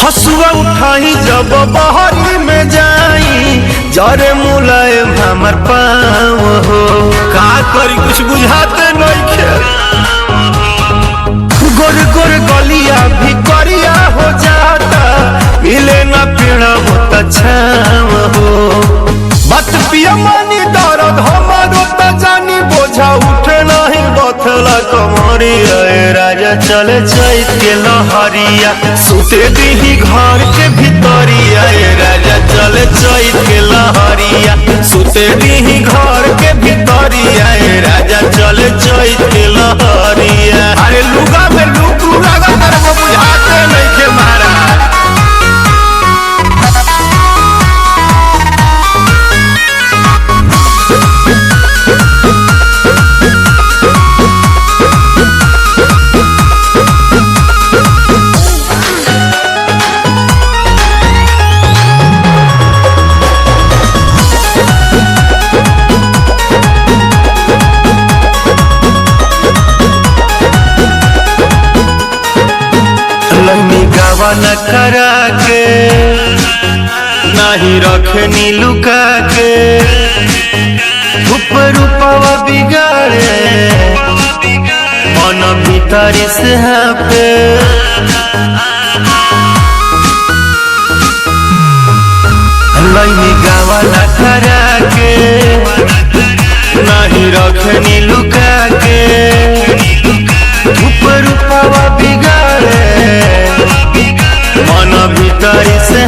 हसुआ उठाई जब बहरी में जाई जरे मुलायम हमर पाँव हो का करी कुछ बुझाते नइखे। गोर गोर गलिया भी करिया हो जाता मिले ना पीड़ा होता छाव हो। बात पिया मानी दर्द हमारो त जानी बोझा उठे नहीं बथला कमरिया राजा चले चैत के लहरिया सुते दीही घर के भितरिया राजा चले चैत के लहरिया सुते दीही घर के भितरिया राजा चले चैत के लहरिया। अरे लुगा में लुकू लगा कर वो बुझाते नहीं के मारा। न करा के नहीं रखनी लुका के ऊपर रूपवा बिगाड़े मन भीतरी से पे लैनी गावा न करा के नहीं रखनी लुका के ऊपर रूपवा बिगाड़े मन भीतरी से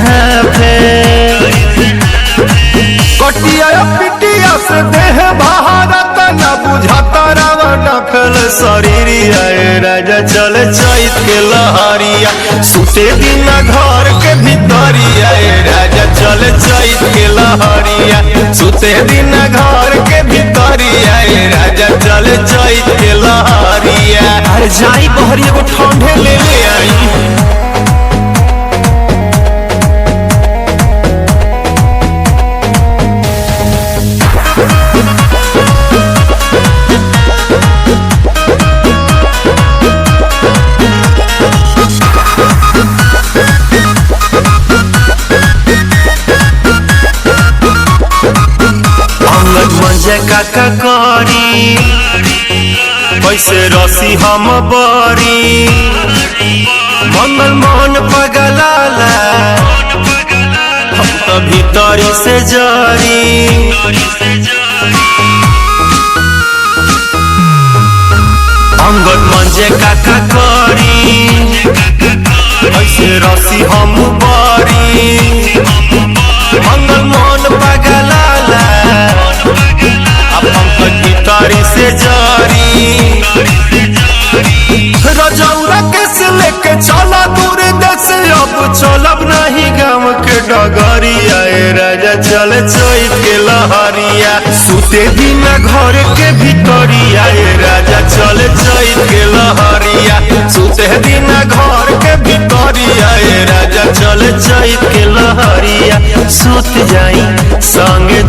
कटिया पिटिया से देह भारत न बुझाता रावा नखल शरीरिया राजा चले चैत के लहरिया सुते दिन घर के भितरिया राजा चले चैत के लहरिया सुते दिन घर के भितरिया राजा चले चैत के लहरिया। अरे जाई बहरी एगो ठंडे ले आई। काका करी कैसे रसी हम बरी मंगल मोहन पगलाला हम तो भीतरी से जरी। अंगद मंजे काका करी कैसे रसी हम बरी मंगल मोहन पगलाला भीतरी से जारी। रजौरा कैसे लेके चला दूर देश अब चलब नहीं गाँव के डगरिया राजा चले चैत के लहरिया सुते दिन घर के भितरिया राजा चले चैत के लहरिया सुते दिन घर के भितरिया राजा चले चैत के लहरिया सुत जाई संगे